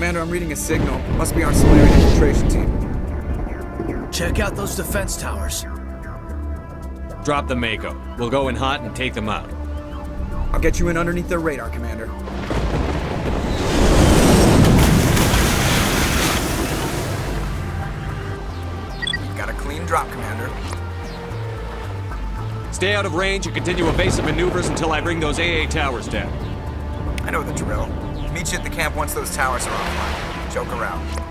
Commander, I'm reading a signal. Must be our Solarian infiltration team. Check out those defense towers. Drop the Mako. We'll go in hot and take them out. I'll get you in underneath their radar, Commander. Got a clean drop, Commander. Stay out of range and continue evasive maneuvers until I bring those AA towers down. I know the drill. Meet you at the camp once those towers are offline. Joke around.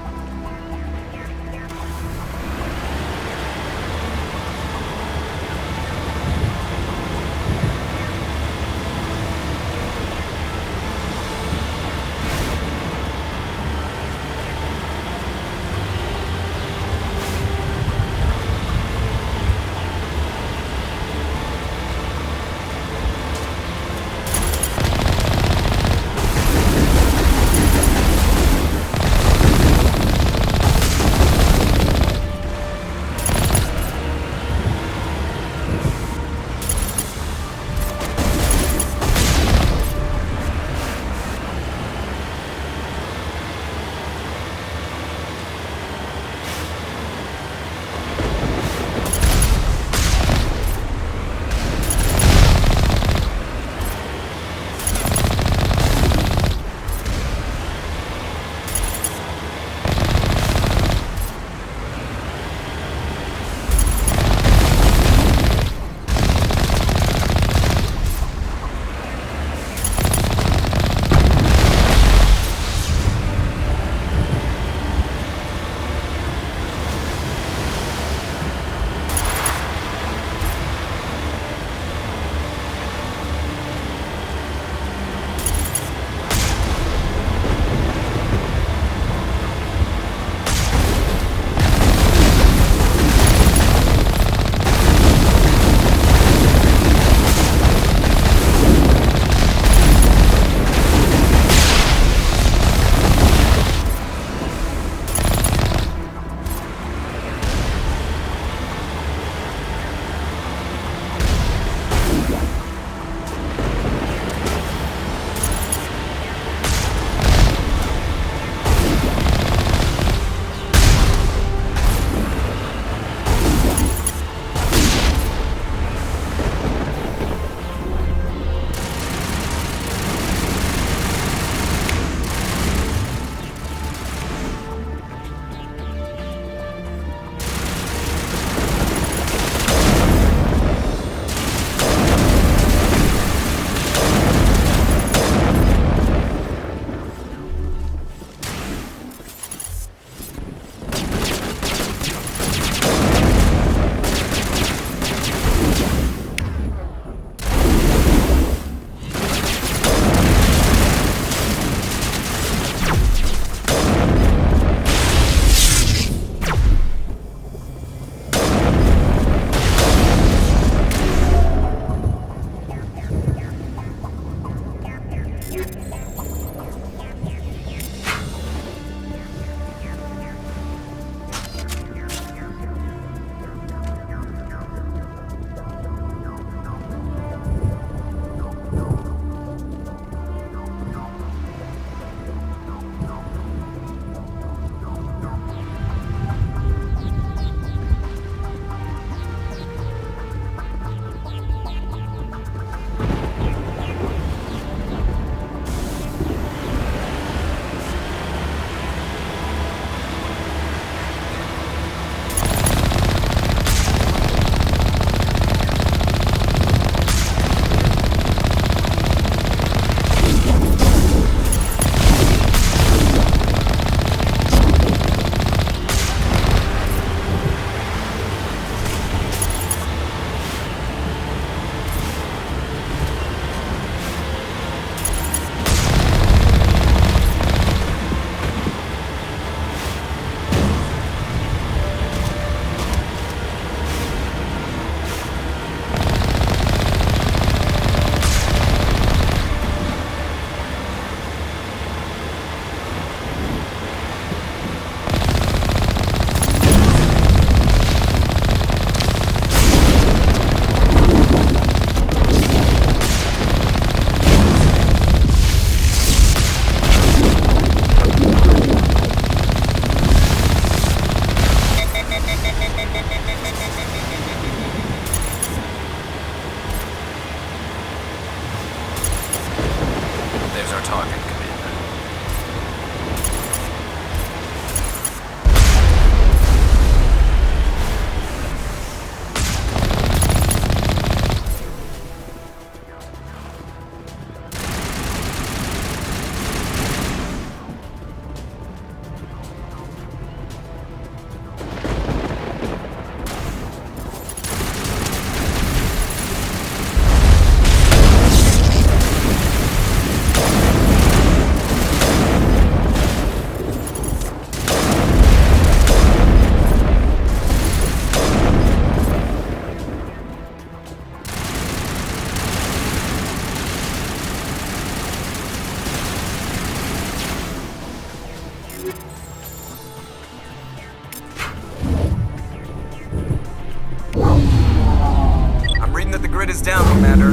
Grid is down, Commander.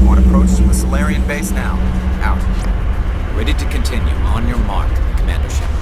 On approach to the Solarian base now. Out. Ready to continue. On your mark, Commander Shepard.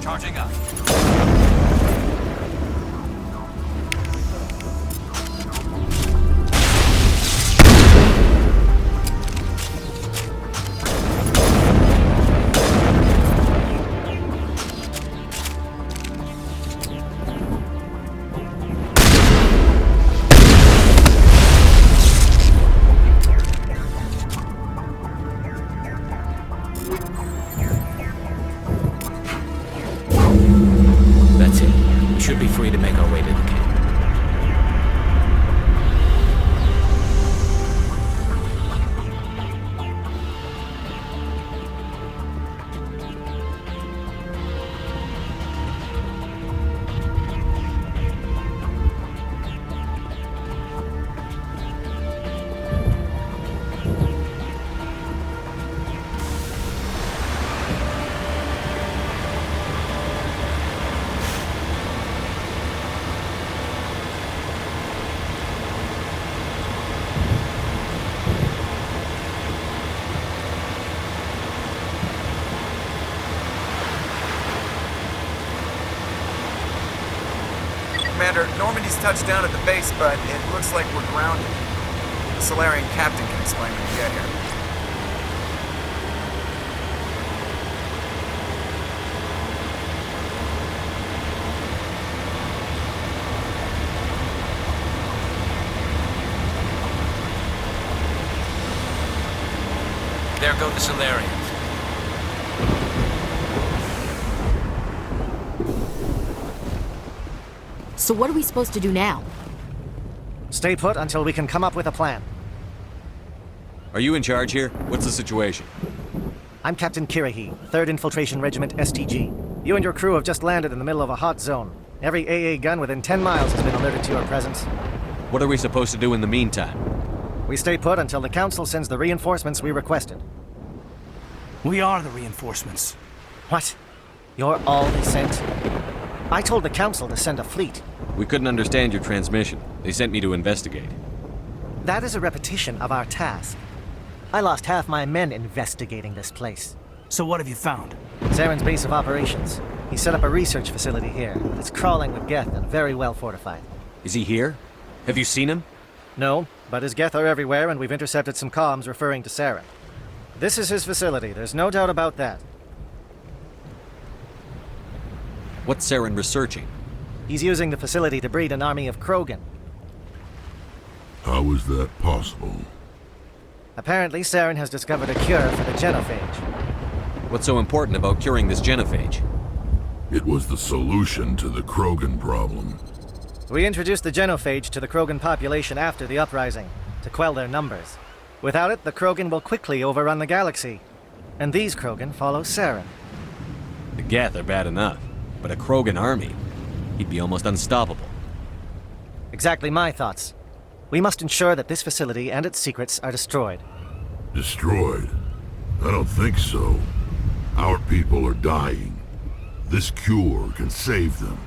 Charging up. That's it. We should be free to make our way to the camp. Commander, Normandy's touched down at the base, but it looks like we're grounded. The Solarian captain can explain when we get here. There go the Solarians. So what are we supposed to do now? Stay put until we can come up with a plan. Are you in charge here? What's the situation? I'm Captain Kirahi, 3rd Infiltration Regiment STG. You and your crew have just landed in the middle of a hot zone. Every AA gun within 10 miles has been alerted to your presence. What are we supposed to do in the meantime? We stay put until the Council sends the reinforcements we requested. We are the reinforcements. What? You're all they sent? I told the Council to send a fleet. We couldn't understand your transmission. They sent me to investigate. That is a repetition of our task. I lost half my men investigating this place. So what have you found? Saren's base of operations. He set up a research facility here, but it's crawling with Geth and very well fortified. Is he here? Have you seen him? No, but his Geth are everywhere and we've intercepted some comms referring to Saren. This is his facility, there's no doubt about that. What's Saren researching? He's using the facility to breed an army of Krogan. How is that possible? Apparently, Saren has discovered a cure for the genophage. What's so important about curing this genophage? It was the solution to the Krogan problem. We introduced the genophage to the Krogan population after the uprising, to quell their numbers. Without it, the Krogan will quickly overrun the galaxy. And these Krogan follow Saren. The Geth are bad enough, but a Krogan army, he'd be almost unstoppable. Exactly my thoughts. We must ensure that this facility and its secrets are destroyed. Destroyed? I don't think so. Our people are dying. This cure can save them.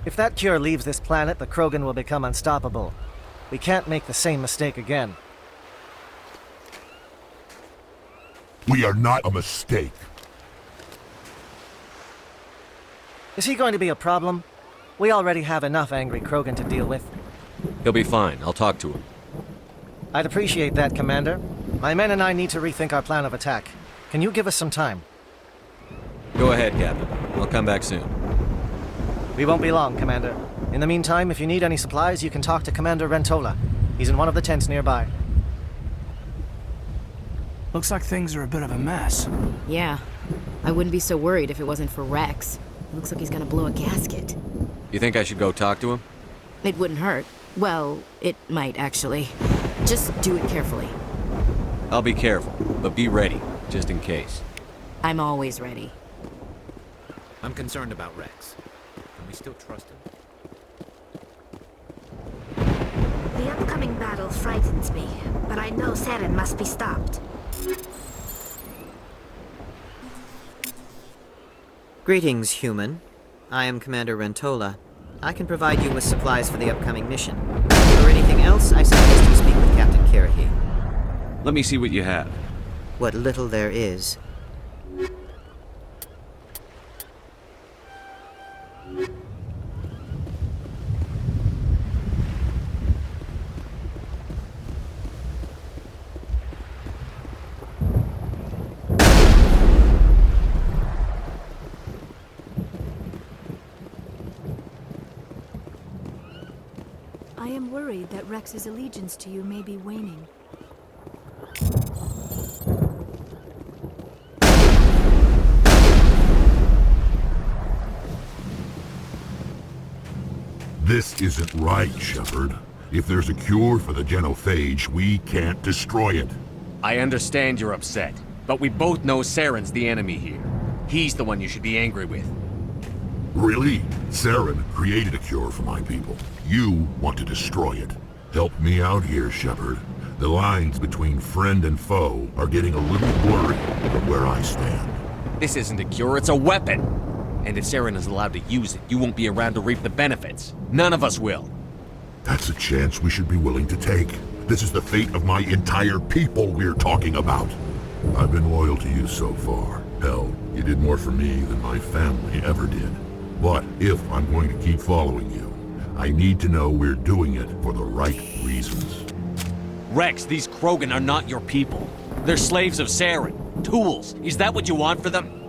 If that cure leaves this planet, the Krogan will become unstoppable. We can't make the same mistake again. We are not a mistake. Is he going to be a problem? We already have enough angry Krogan to deal with. He'll be fine. I'll talk to him. I'd appreciate that, Commander. My men and I need to rethink our plan of attack. Can you give us some time? Go ahead, Captain. I'll come back soon. We won't be long, Commander. In the meantime, if you need any supplies, you can talk to Commander Rentola. He's in one of the tents nearby. Looks like things are a bit of a mess. Yeah. I wouldn't be so worried if it wasn't for Rex. Looks like he's gonna blow a gasket. You think I should go talk to him? It wouldn't hurt. Well, it might actually. Just do it carefully. I'll be careful, but be ready, just in case. I'm always ready. I'm concerned about Rex. Can we still trust him? The upcoming battle frightens me, but I know Saren must be stopped. Greetings, human. I am Commander Rentola. I can provide you with supplies for the upcoming mission. For anything else, I suggest you speak with Captain Kirahi. Let me see what you have. What little there is. I am worried that Rex's allegiance to you may be waning. This isn't right, Shepard. If there's a cure for the genophage, we can't destroy it. I understand you're upset, but we both know Saren's the enemy here. He's the one you should be angry with. Really? Saren created a cure for my people. You want to destroy it. Help me out here, Shepard. The lines between friend and foe are getting a little blurry from where I stand. This isn't a cure, it's a weapon! And if Saren is allowed to use it, you won't be around to reap the benefits. None of us will. That's a chance we should be willing to take. This is the fate of my entire people we're talking about. I've been loyal to you so far. Hell, you did more for me than my family ever did. But if I'm going to keep following you, I need to know we're doing it for the right reasons. Rex, these Krogan are not your people. They're slaves of Saren. Tools. Is that what you want for them?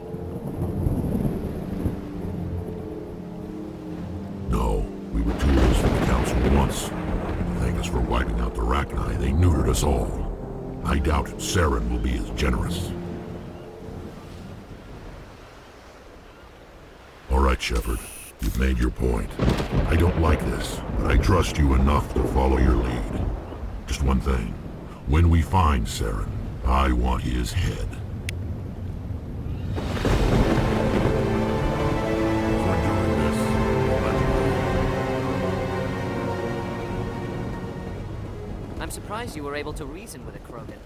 No, we were tools for the Council once. To thank us for wiping out the Rachni, they neutered us all. I doubt Saren will be as generous. All right, Shepard. You've made your point. I don't like this, but I trust you enough to follow your lead. Just one thing. When we find Saren, I want his head. If we're doing this, I'll let you know. I'm surprised you were able to reason with a Krogan.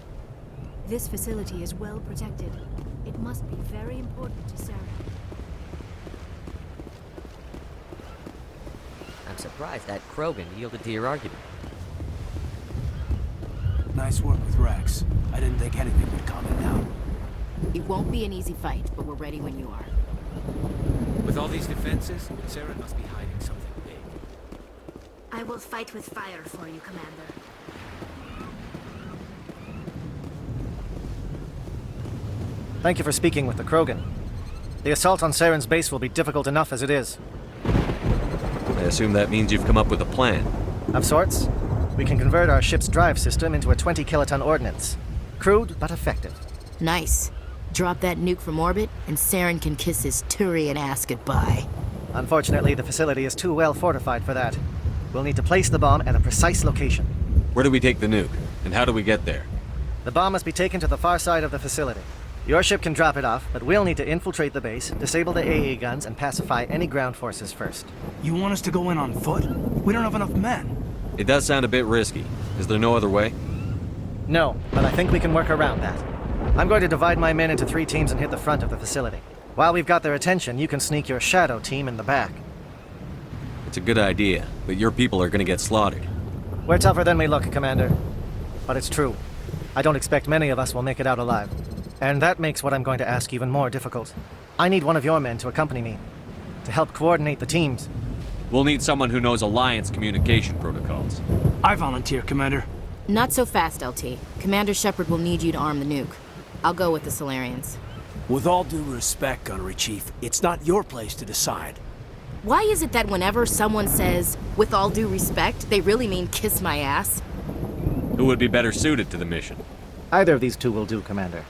This facility is well protected. It must be very important to Sarah. I'm surprised that Krogan yielded to your argument. Nice work with Rex. I didn't think anything would calm him down. It won't be an easy fight, but we're ready when you are. With all these defenses, Saren must be hiding something big. I will fight with fire for you, Commander. Thank you for speaking with the Krogan. The assault on Saren's base will be difficult enough as it is. I assume that means you've come up with a plan. Of sorts. We can convert our ship's drive system into a 20-kiloton ordnance. Crude, but effective. Nice. Drop that nuke from orbit, and Saren can kiss his Turian ass goodbye. Unfortunately, the facility is too well fortified for that. We'll need to place the bomb at a precise location. Where do we take the nuke? And how do we get there? The bomb must be taken to the far side of the facility. Your ship can drop it off, but we'll need to infiltrate the base, disable the AA guns, and pacify any ground forces first. You want us to go in on foot? We don't have enough men. It does sound a bit risky. Is there no other way? No, but I think we can work around that. I'm going to divide my men into 3 teams and hit the front of the facility. While we've got their attention, you can sneak your shadow team in the back. It's a good idea, but your people are gonna get slaughtered. We're tougher than we look, Commander. But it's true. I don't expect many of us will make it out alive. And that makes what I'm going to ask even more difficult. I need one of your men to accompany me, to help coordinate the teams. We'll need someone who knows Alliance communication protocols. I volunteer, Commander. Not so fast, LT. Commander Shepard will need you to arm the nuke. I'll go with the Solarians. With all due respect, Gunnery Chief, it's not your place to decide. Why is it that whenever someone says, with all due respect, they really mean kiss my ass? Who would be better suited to the mission? Either of these two will do, Commander.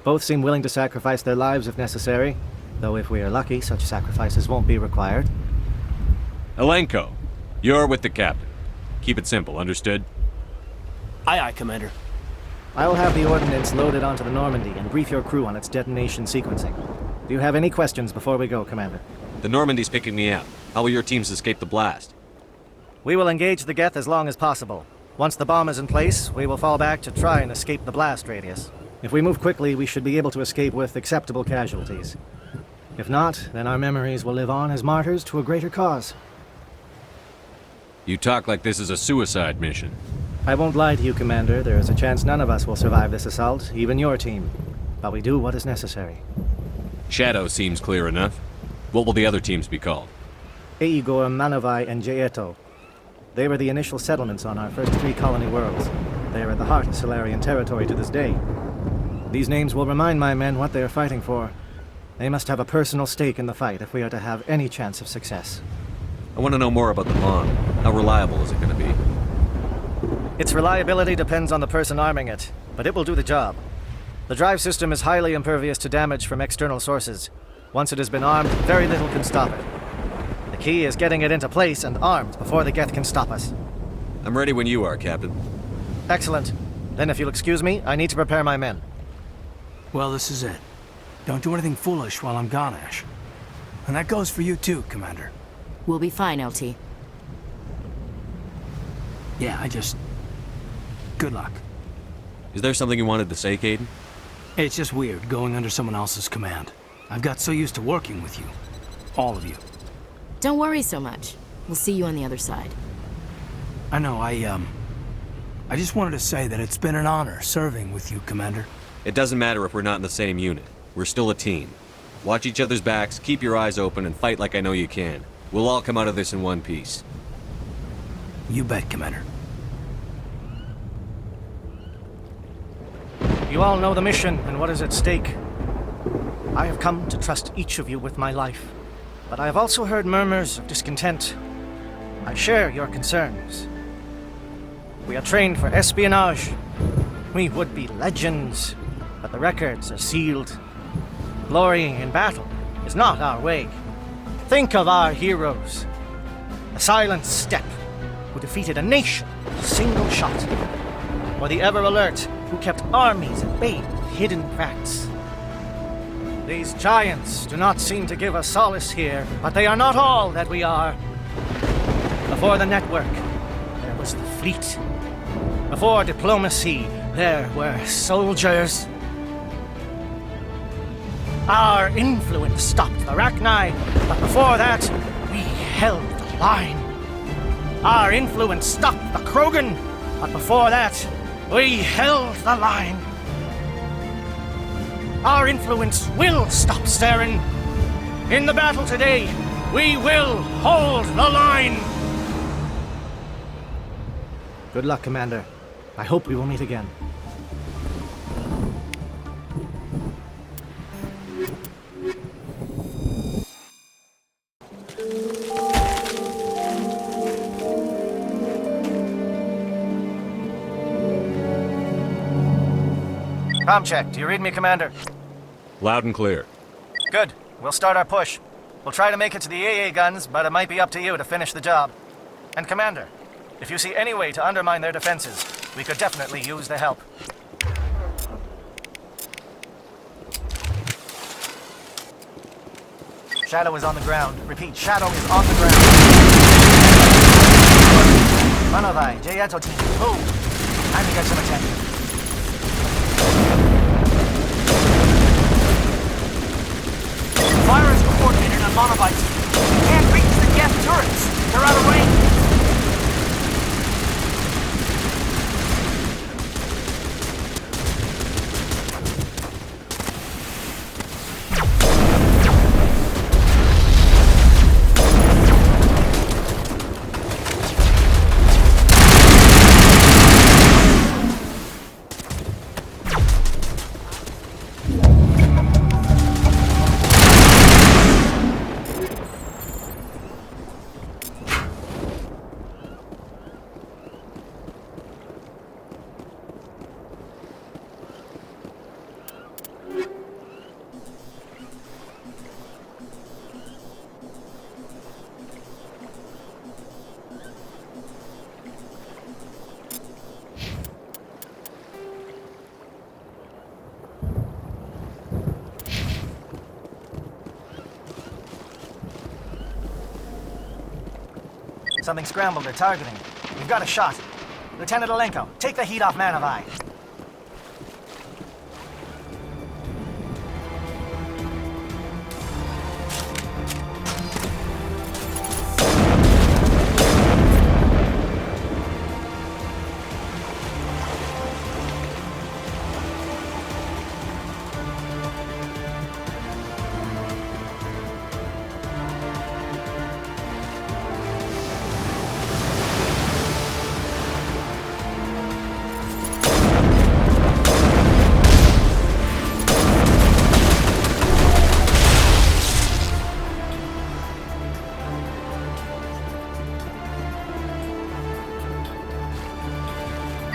Both seem willing to sacrifice their lives if necessary, though if we are lucky, such sacrifices won't be required. Elenko, you're with the captain. Keep it simple, understood? Aye, aye, Commander. I will have the ordnance loaded onto the Normandy and brief your crew on its detonation sequencing. Do you have any questions before we go, Commander? The Normandy's picking me up. How will your teams escape the blast? We will engage the Geth as long as possible. Once the bomb is in place, we will fall back to try and escape the blast radius. If we move quickly, we should be able to escape with acceptable casualties. If not, then our memories will live on as martyrs to a greater cause. You talk like this is a suicide mission. I won't lie to you, Commander. There is a chance none of us will survive this assault, even your team. But we do what is necessary. Shadow seems clear enough. What will the other teams be called? Igor, Manovai, and Jaeto. They were the initial settlements on our first 3 colony worlds. They are at the heart of Solarian territory to this day. These names will remind my men what they are fighting for. They must have a personal stake in the fight if we are to have any chance of success. I want to know more about the bomb. How reliable is it going to be? Its reliability depends on the person arming it, but it will do the job. The drive system is highly impervious to damage from external sources. Once it has been armed, very little can stop it. The key is getting it into place and armed before the Geth can stop us. I'm ready when you are, Captain. Excellent. Then if you'll excuse me, I need to prepare my men. Well, this is it. Don't do anything foolish while I'm gone, Ash. And that goes for you too, Commander. We'll be fine, LT. Yeah, good luck. Is there something you wanted to say, Caden? It's just weird going under someone else's command. I've got so used to working with you. All of you. Don't worry so much. We'll see you on the other side. I know, I just wanted to say that it's been an honor serving with you, Commander. It doesn't matter if we're not in the same unit. We're still a team. Watch each other's backs, keep your eyes open, and fight like I know you can. We'll all come out of this in one piece. You bet, Commander. You all know the mission and what is at stake. I have come to trust each of you with my life, but I have also heard murmurs of discontent. I share your concerns. We are trained for espionage. We would be legends, but the records are sealed. Glorying in battle is not our way. Think of our heroes. The Silent Step, who defeated a nation with a single shot. Or the Ever Alert, who kept armies at bay with hidden cracks. These giants do not seem to give us solace here, but they are not all that we are. Before the network, there was the fleet. Before diplomacy, there were soldiers. Our influence stopped the Rachni, but before that, we held the line. Our influence stopped the Krogan, but before that, we held the line. Our influence will stop Saren. In the battle today, we will hold the line. Good luck, Commander. I hope we will meet again. Com check. Do you read me, Commander? Loud and clear. Good. We'll start our push. We'll try to make it to the AA guns, but it might be up to you to finish the job. And Commander, if you see any way to undermine their defenses, we could definitely use the help. Shadow is on the ground. Repeat, Shadow is on the ground. Manovai, Jaeto team, move! Time to get some attention. Fire is coordinated on Monovites. We can't reach the Geth turrets. They're out of range. something scrambled they're targeting. We've got a shot. Lieutenant Alenko, take the heat off Man of Eye.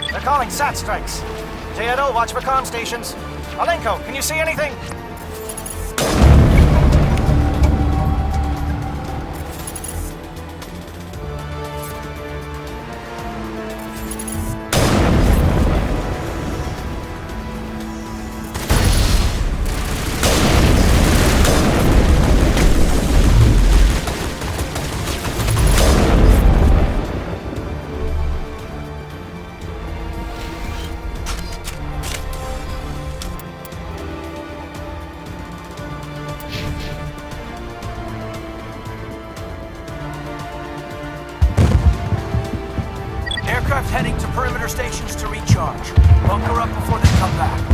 They're calling SAT strikes. Teodo, watch for comm stations. Alenko, can you see anything? Aircraft heading to perimeter stations to recharge. Bunker up before they come back.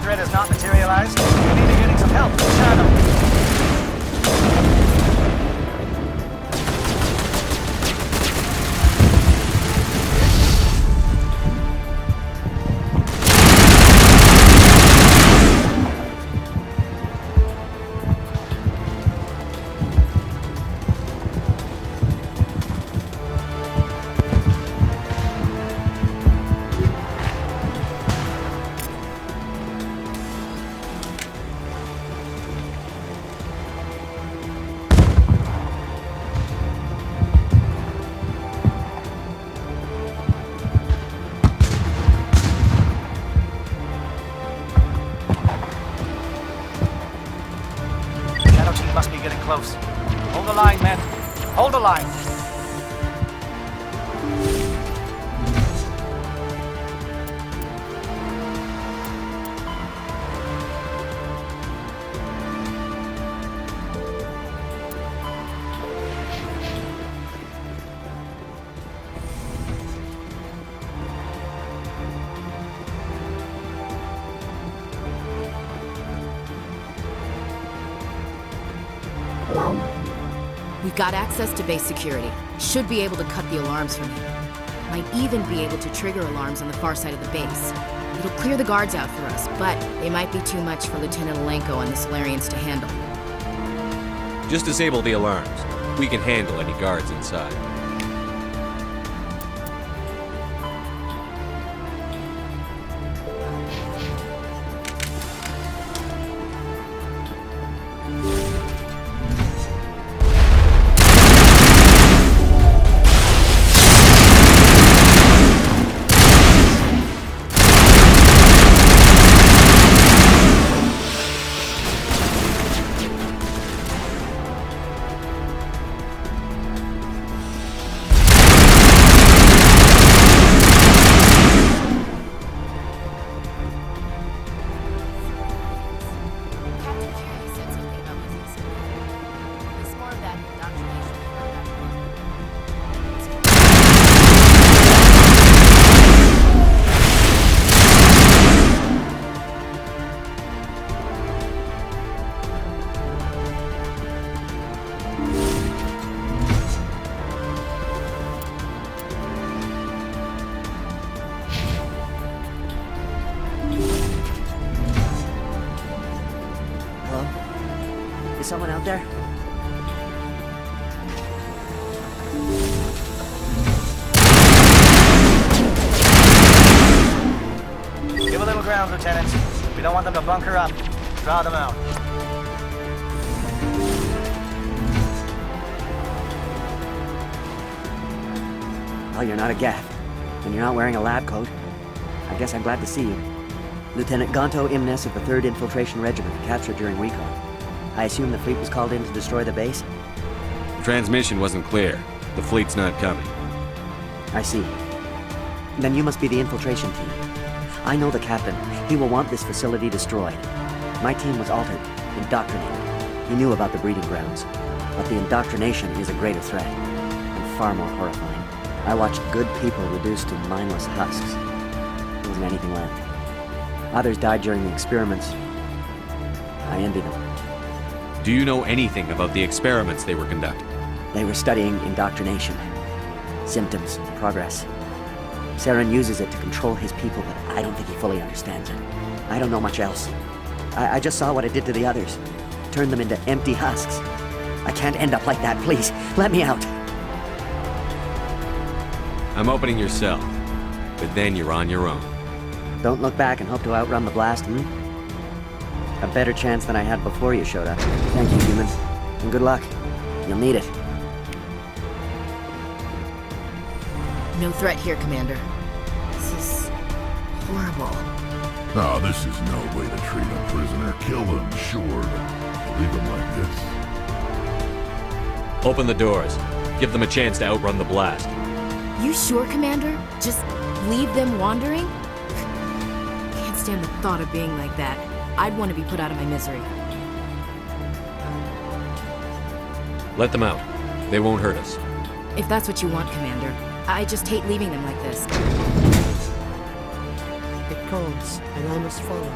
Threat has not materialized. We may be getting some help from Shadow. Must be getting close. Hold the line, men. Hold the line. We've got access to base security. Should be able to cut the alarms from here. Might even be able to trigger alarms on the far side of the base. It'll clear the guards out for us, but they might be too much for Lieutenant Alenko and the Solarians to handle. Just disable the alarms. We can handle any guards inside. Is someone out there? Give a little ground, Lieutenant. We don't want them to bunker up. Draw them out. Well, you're not a Geth, and you're not wearing a lab coat. I guess I'm glad to see you. Lieutenant Gonto Imnes of the 3rd Infiltration Regiment, captured during recon. I assume the fleet was called in to destroy the base? The transmission wasn't clear. The fleet's not coming. I see. Then you must be the infiltration team. I know the captain. He will want this facility destroyed. My team was altered, indoctrinated. He knew about the breeding grounds. But the indoctrination is a greater threat, and far more horrifying. I watched good people reduced to mindless husks. There wasn't anything left. Others died during the experiments. I envy them. Do you know anything about the experiments they were conducting? They were studying indoctrination. Symptoms, progress. Saren uses it to control his people, but I don't think he fully understands it. I don't know much else. I just saw what it did to the others. Turned them into empty husks. I can't end up like that, please. Let me out. I'm opening your cell, but then you're on your own. Don't look back and hope to outrun the blast, A better chance than I had before you showed up. Thank you, human. And good luck. You'll need it. No threat here, Commander. This is horrible. Ah, this is no way to treat a prisoner. Kill them, sure, but leave them like this. Open the doors. Give them a chance to outrun the blast. You sure, Commander? Just leave them wandering? Can't stand the thought of being like that. I'd want to be put out of my misery. Let them out. They won't hurt us. If that's what you want, Commander. I just hate leaving them like this. It calls, and I must follow.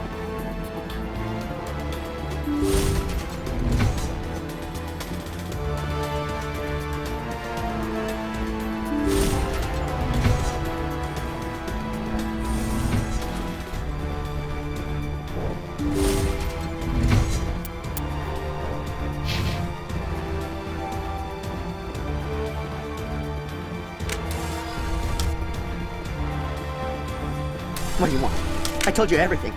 What do you want? I told you everything.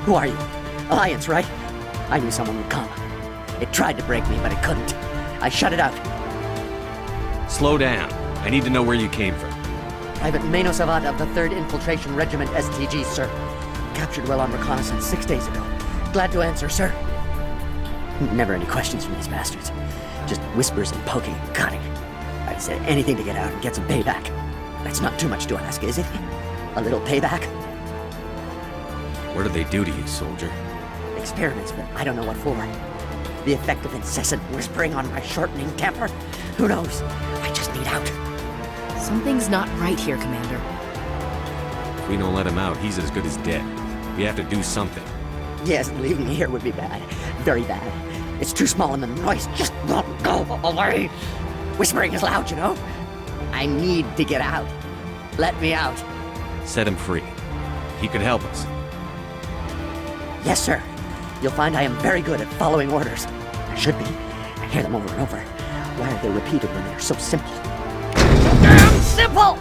Who are you? Alliance, right? I knew someone would come. It tried to break me, but it couldn't. I shut it out. Slow down. I need to know where you came from. Private Mano Savat of the 3rd Infiltration Regiment STG, sir. Captured while on reconnaissance 6 days ago. Glad to answer, sir. Never any questions from these bastards. Just whispers and poking and cutting. I'd said anything to get out and get some payback. That's not too much to ask, is it? A little payback? What did they do to you, soldier? Experiments, but I don't know what for. The effect of incessant whispering on my shortening temper? Who knows? I just need out. Something's not right here, Commander. If we don't let him out, he's as good as dead. We have to do something. Yes, leaving me here would be bad. Very bad. It's too small and the noise just won't go away. Whispering is loud, you know? I need to get out. Let me out. Set him free. He could help us. Yes, sir. You'll find I am very good at following orders. I should be. I hear them over and over. Why are they repeated when they're so simple? Damn simple!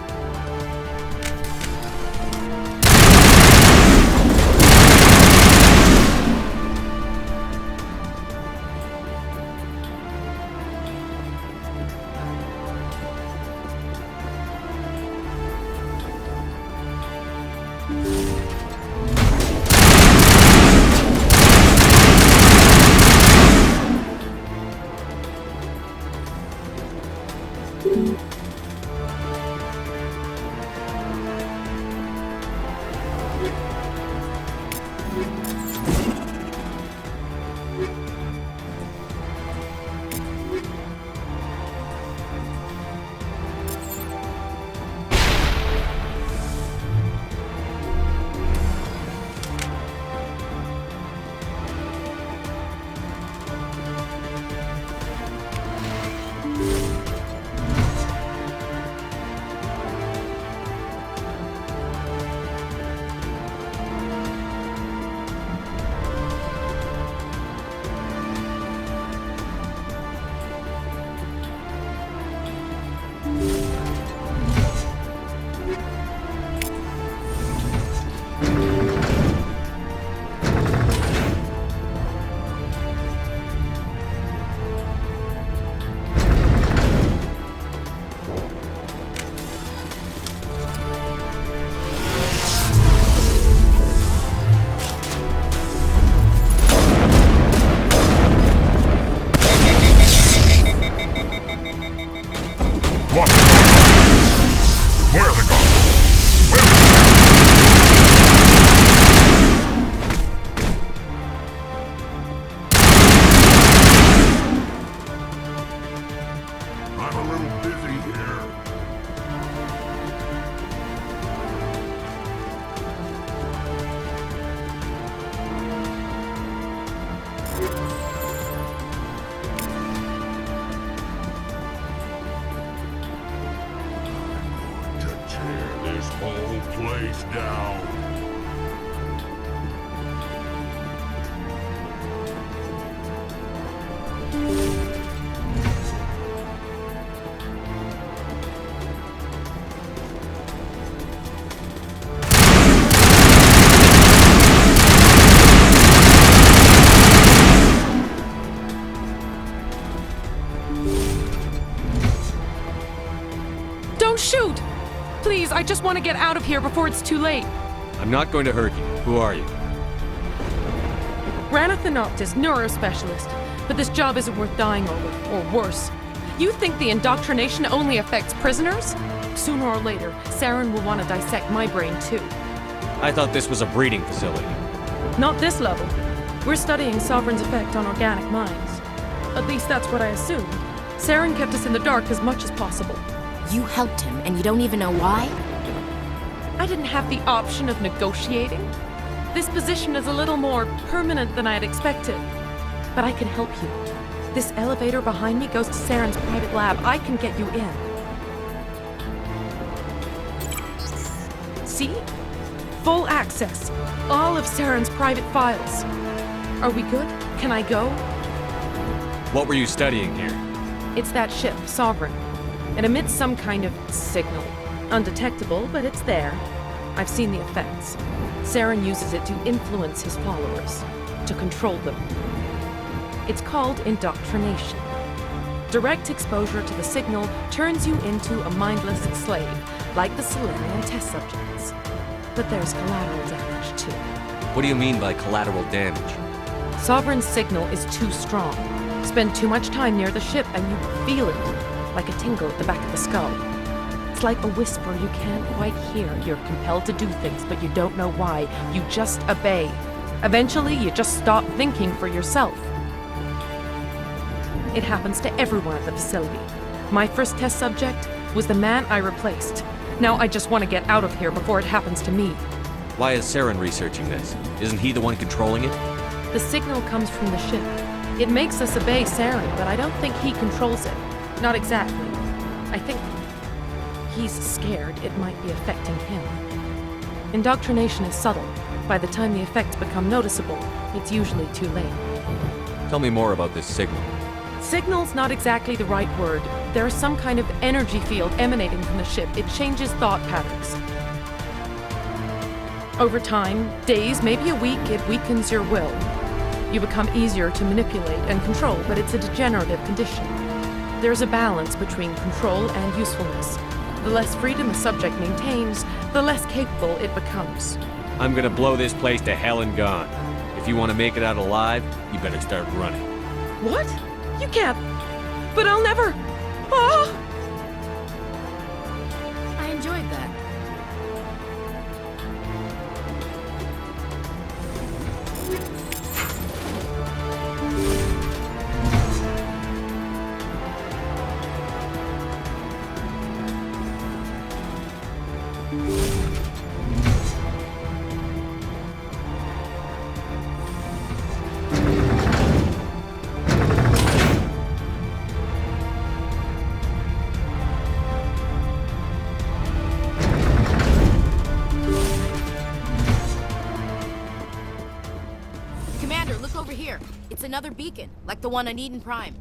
Don't shoot! Please, I just want to get out of here before it's too late. I'm not going to hurt you. Who are you? Ranathanoptis, neurospecialist. But this job isn't worth dying over, or worse. You think the indoctrination only affects prisoners? Sooner or later, Saren will want to dissect my brain too. I thought this was a breeding facility. Not this level. We're studying Sovereign's effect on organic minds. At least that's what I assumed. Saren kept us in the dark as much as possible. You helped him, and you don't even know why? I didn't have the option of negotiating. This position is a little more permanent than I had expected. But I can help you. This elevator behind me goes to Saren's private lab. I can get you in. See? Full access. All of Saren's private files. Are we good? Can I go? What were you studying here? It's that ship, Sovereign. It emits some kind of signal. Undetectable, but it's there. I've seen the effects. Saren uses it to influence his followers, to control them. It's called indoctrination. Direct exposure to the signal turns you into a mindless slave, like the Solarian test subjects. But there's collateral damage, too. What do you mean by collateral damage? Sovereign's signal is too strong. Spend too much time near the ship and you feel it, like a tingle at the back of the skull. It's like a whisper you can't quite hear. You're compelled to do things, but you don't know why. You just obey. Eventually, you just stop thinking for yourself. It happens to everyone at the facility. My first test subject was the man I replaced. Now I just want to get out of here before it happens to me. Why is Saren researching this? Isn't he the one controlling it? The signal comes from the ship. It makes us obey Saren, but I don't think he controls it. Not exactly. I think he's scared it might be affecting him. Indoctrination is subtle. By the time the effects become noticeable, it's usually too late. Tell me more about this signal. Signal's not exactly the right word. There is some kind of energy field emanating from the ship. It changes thought patterns. Over time, days, maybe a week, it weakens your will. You become easier to manipulate and control, but it's a degenerative condition. There's a balance between control and usefulness. The less freedom a subject maintains, the less capable it becomes. I'm gonna blow this place to hell and gone. If you want to make it out alive, you better start running. What? You can't. But I'll never. Ah! I enjoyed that. Commander, look over here. It's another beacon, like the one on Eden Prime.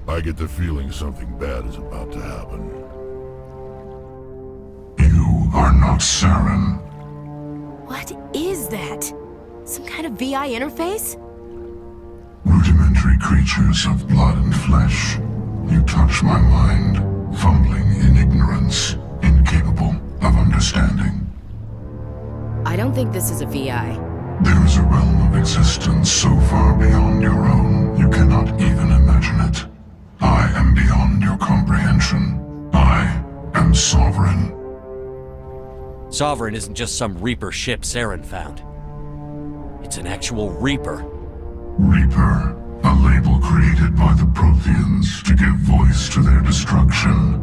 I get the feeling something bad is about to happen. You are not Saren. What is that? Some kind of VI interface? Rudimentary creatures of blood and flesh. You touch my mind, fumbling in ignorance, incapable of understanding. I don't think this is a VI. There is a realm of existence so far beyond your own, you cannot even imagine it. I am beyond your comprehension. I am Sovereign. Sovereign isn't just some Reaper ship Saren found. It's an actual Reaper. Reaper, a label created by the Protheans to give voice to their destruction.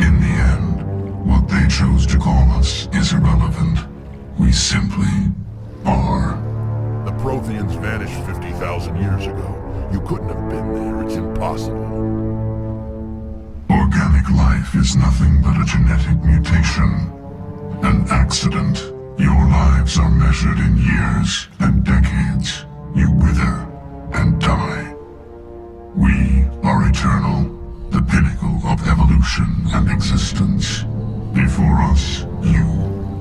In the end, what they chose to call us is irrelevant. We simply are. The Protheans vanished 50,000 years ago. You couldn't have been there. It's impossible. Organic life is nothing but a genetic mutation. An accident. Your lives are measured in years and decades. You wither and die. We are eternal, the pinnacle of evolution and existence. Before us, you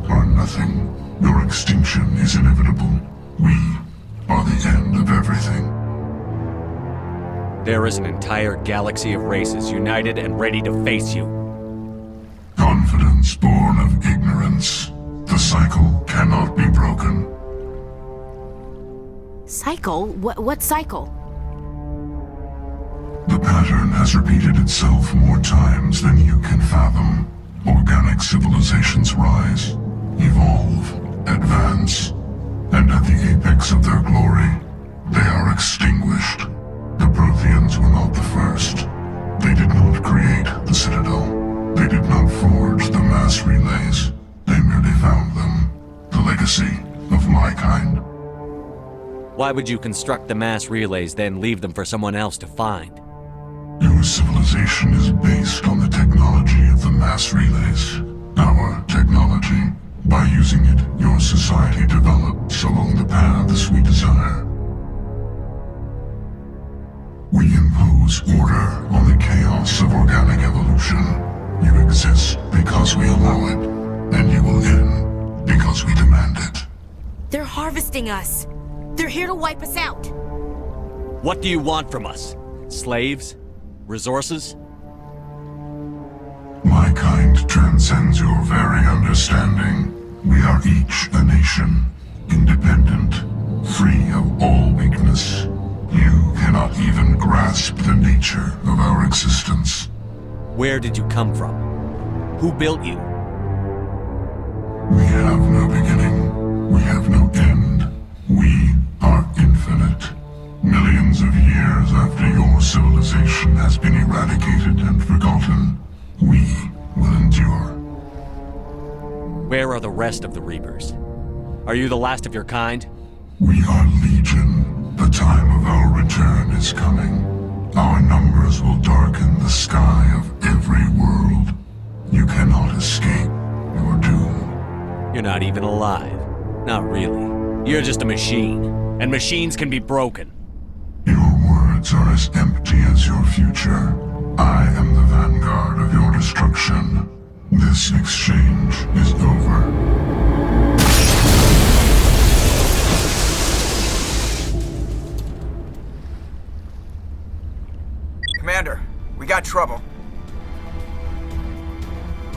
are nothing. Your extinction is inevitable. We are the end of everything. There is an entire galaxy of races united and ready to face you. Confidence born of ignorance. The cycle cannot be broken. Cycle? What cycle? The pattern has repeated itself more times than you can fathom. Organic civilizations rise, evolve, advance, and at the apex of their glory, they are extinguished. The Protheans were not the first. They did not create the Citadel. They did not forge the mass relays. They merely found them. The legacy of my kind. Why would you construct the mass relays, then leave them for someone else to find? Your civilization is based on the technology of the mass relays. Our technology. By using it, your society develops along the paths we desire. We impose order on the chaos of organic evolution. You exist because we allow it, and you will end because we demand it. They're harvesting us. They're here to wipe us out. What do you want from us? Slaves? Resources? My kind transcends your very understanding. We are each a nation, independent, free of all weakness. You cannot even grasp the nature of our existence. Where did you come from? Who built you? We have no beginning. We have no end. We are infinite. Millions of years after your civilization has been eradicated and forgotten, we will endure. Where are the rest of the Reapers? Are you the last of your kind? We are Legion. The time of our return is coming. Our numbers will darken the sky of every world. You cannot escape your doom. You're not even alive. Not really. You're just a machine. And machines can be broken. Your words are as empty as your future. I am the vanguard of your destruction. This exchange is over. Commander, we got trouble.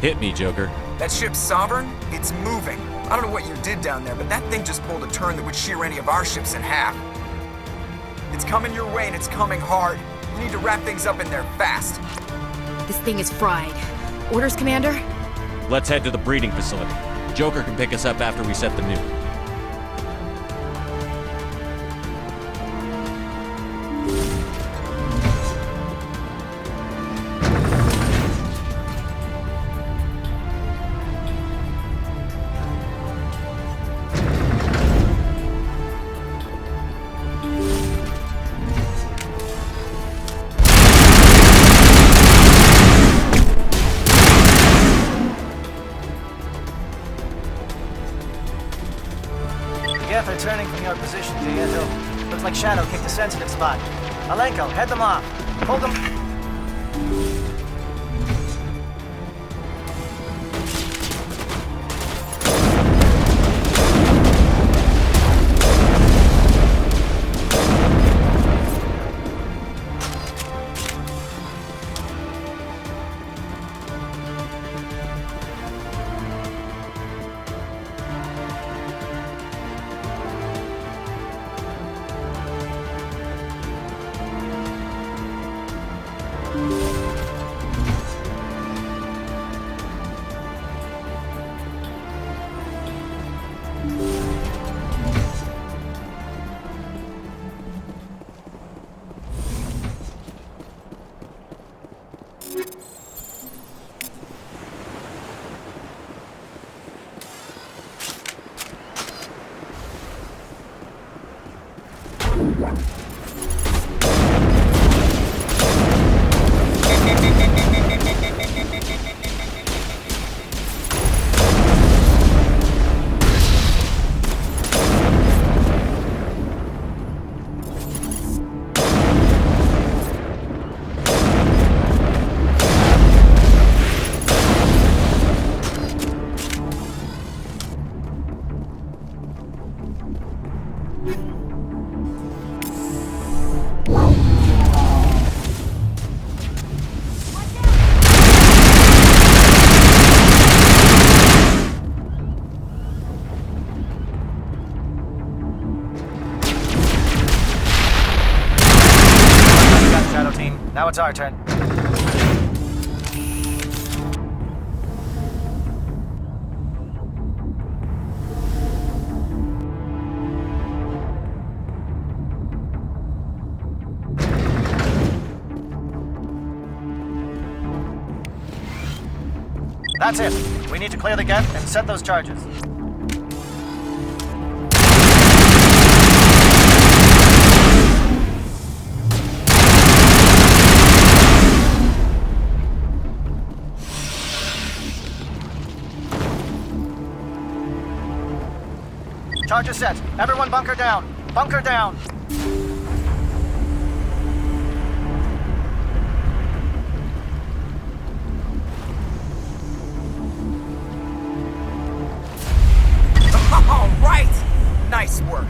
Hit me, Joker. That ship's Sovereign? It's moving. I don't know what you did down there, but that thing just pulled a turn that would shear any of our ships in half. It's coming your way and it's coming hard. You need to wrap things up in there fast. This thing is fried. Orders, Commander? Let's head to the breeding facility. Joker can pick us up after we set the nuke. They're turning from your position, Diego. Looks like Shadow kicked a sensitive spot. Alenko, head them off. Hold them. Now it's our turn. That's it. We need to clear the gap and set those charges. Charges set. Everyone bunker down. Bunker down. Nice work.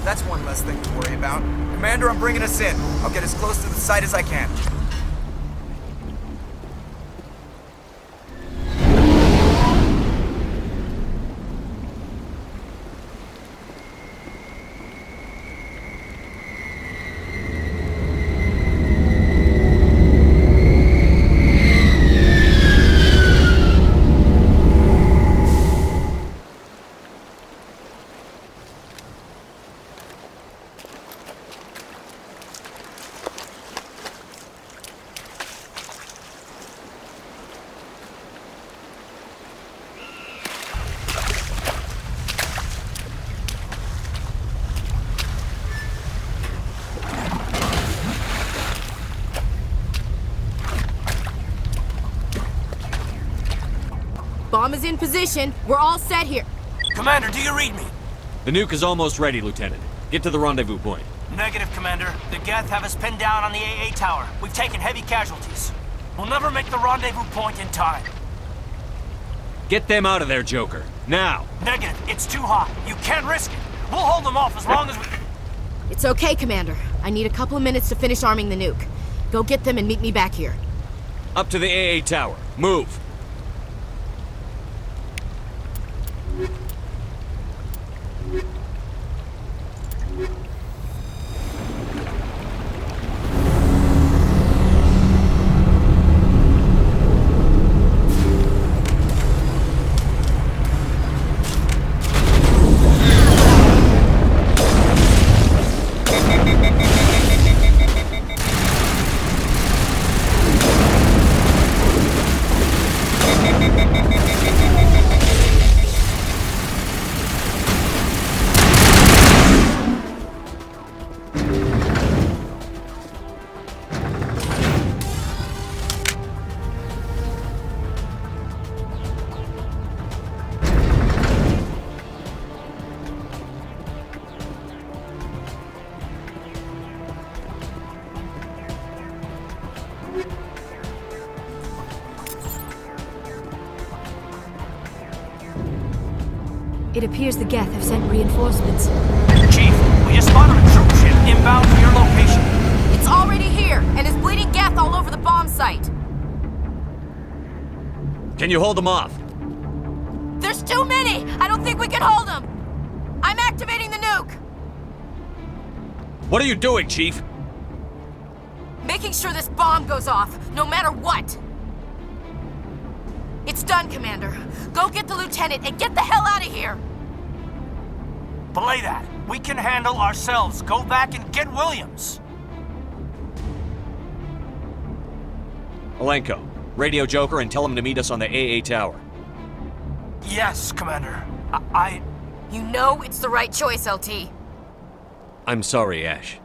That's one less thing to worry about. Commander, I'm bringing us in. I'll get as close to the site as I can. Bomb is in position. We're all set here. Commander, do you read me? The nuke is almost ready, Lieutenant. Get to the rendezvous point. Negative, Commander. The Geth have us pinned down on the AA tower. We've taken heavy casualties. We'll never make the rendezvous point in time. Get them out of there, Joker. Now! Negative. It's too hot. You can't risk it. We'll hold them off as long as we... It's okay, Commander. I need a couple of minutes to finish arming the nuke. Go get them and meet me back here. Up to the AA tower. Move! It appears the Geth have sent reinforcements. Chief, we just spotted a troop ship inbound to your location. It's already here, and is bleeding Geth all over the bomb site. Can you hold them off? There's too many! I don't think we can hold them! I'm activating the nuke! What are you doing, Chief? Making sure this bomb goes off, no matter what! It's done, Commander. Go get the lieutenant and get the hell out of here! Belay that. We can handle ourselves. Go back and get Williams. Alenko, radio Joker and tell him to meet us on the AA tower. Yes, Commander. You know it's the right choice, LT. I'm sorry, Ash.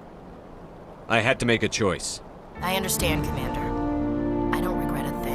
I had to make a choice. I understand, Commander. I don't regret a thing.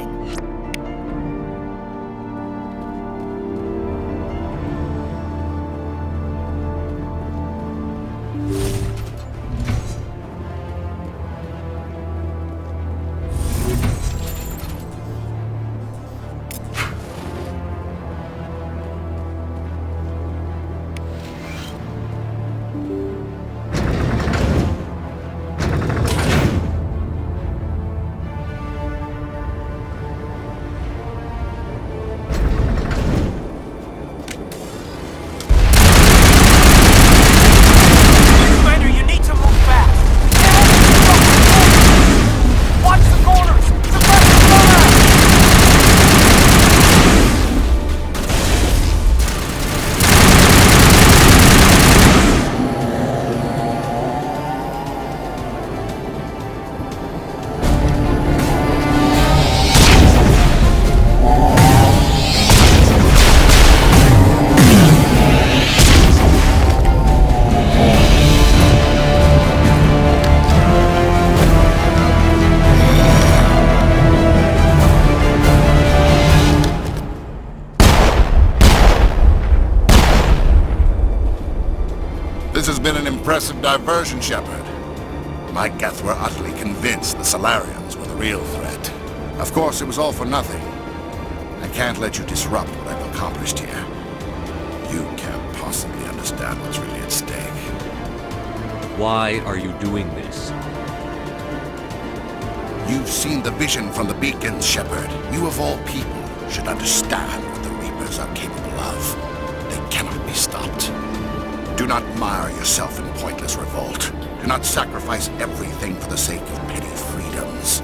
This has been an impressive diversion, Shepard. My Geth were utterly convinced the Solarians were the real threat. Of course, it was all for nothing. I can't let you disrupt what I've accomplished here. You can't possibly understand what's really at stake. Why are you doing this? You've seen the vision from the beacons, Shepard. You of all people should understand what the Reapers are capable of. They cannot be stopped. Do not mire yourself in pointless revolt. Do not sacrifice everything for the sake of petty freedoms.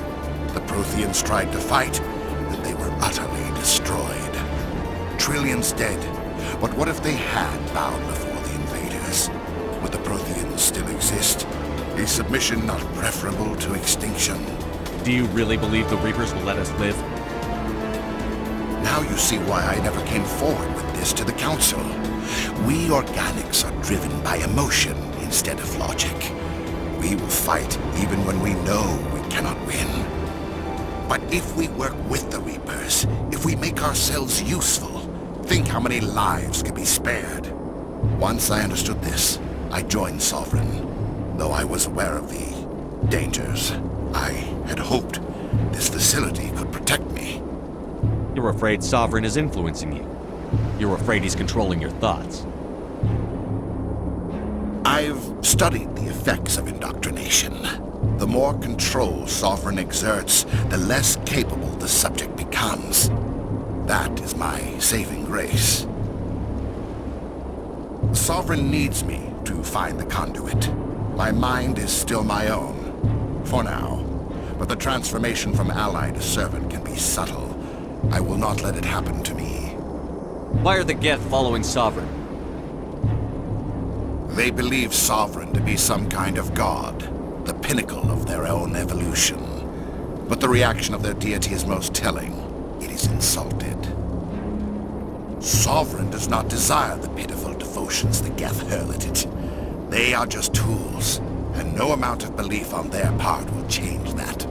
The Protheans tried to fight, and they were utterly destroyed. Trillions dead. But what if they had bowed before the invaders? Would the Protheans still exist? Is submission not preferable to extinction? Do you really believe the Reapers will let us live? Now you see why I never came forward with this to the Council. We organics are driven by emotion instead of logic. We will fight even when we know we cannot win. But if we work with the Reapers, if we make ourselves useful, think how many lives could be spared. Once I understood this, I joined Sovereign, though I was aware of the dangers. I had hoped this facility could protect me. You're afraid Sovereign is influencing you. You're afraid he's controlling your thoughts. I've studied the effects of indoctrination. The more control Sovereign exerts, the less capable the subject becomes. That is my saving grace. Sovereign needs me to find the conduit. My mind is still my own. For now. But the transformation from ally to servant can be subtle. I will not let it happen to me. Why are the Geth following Sovereign? They believe Sovereign to be some kind of god, the pinnacle of their own evolution. But the reaction of their deity is most telling. It is insulted. Sovereign does not desire the pitiful devotions the Geth hurl at it. They are just tools, and no amount of belief on their part will change that.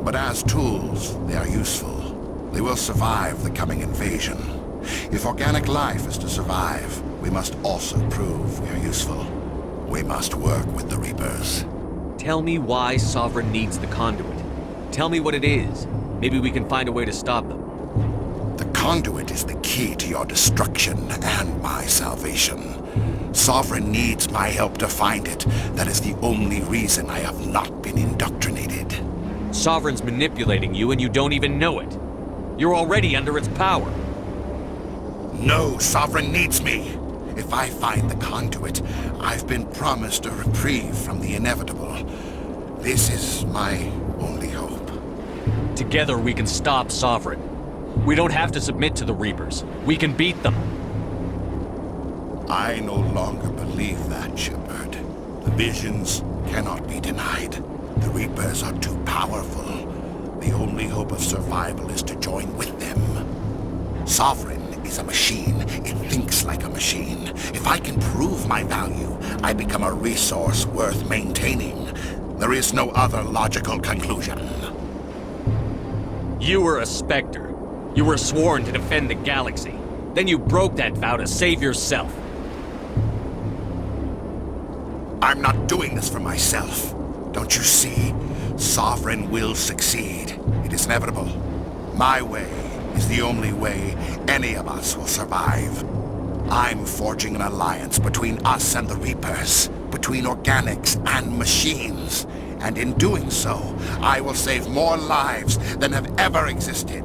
But as tools, they are useful. They will survive the coming invasion. If organic life is to survive, we must also prove we are useful. We must work with the Reapers. Tell me why Sovereign needs the conduit. Tell me what it is. Maybe we can find a way to stop them. The conduit is the key to your destruction and my salvation. Sovereign needs my help to find it. That is the only reason I have not been indoctrinated. Sovereign's manipulating you and you don't even know it. You're already under its power. No, Sovereign needs me. If I find the conduit, I've been promised a reprieve from the inevitable. This is my only hope. Together we can stop Sovereign. We don't have to submit to the Reapers. We can beat them. I no longer believe that, Shepard. The visions cannot be denied. The Reapers are too powerful. The only hope of survival is to join with them. Sovereign is a machine. It thinks like a machine. If I can prove my value, I become a resource worth maintaining. There is no other logical conclusion. You were a Spectre. You were sworn to defend the galaxy. Then you broke that vow to save yourself. I'm not doing this for myself. Don't you see? Sovereign will succeed. It is inevitable. My way is the only way any of us will survive. I'm forging an alliance between us and the Reapers, between organics and machines. And in doing so, I will save more lives than have ever existed.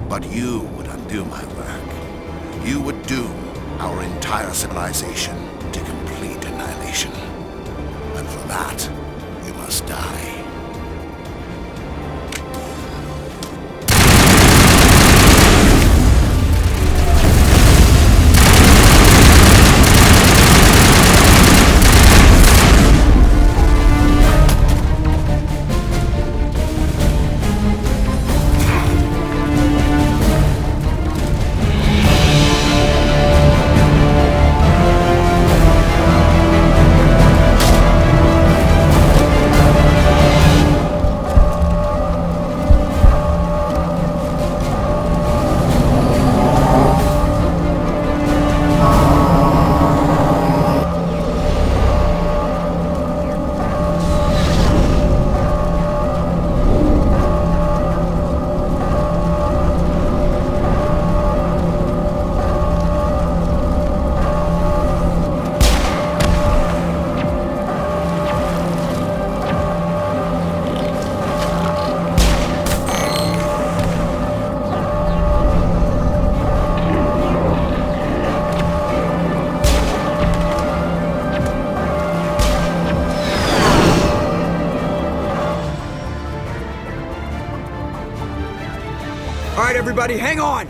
But you would undo my work. You would doom our entire civilization to complete annihilation. And for that, you must die. All right, everybody, hang on!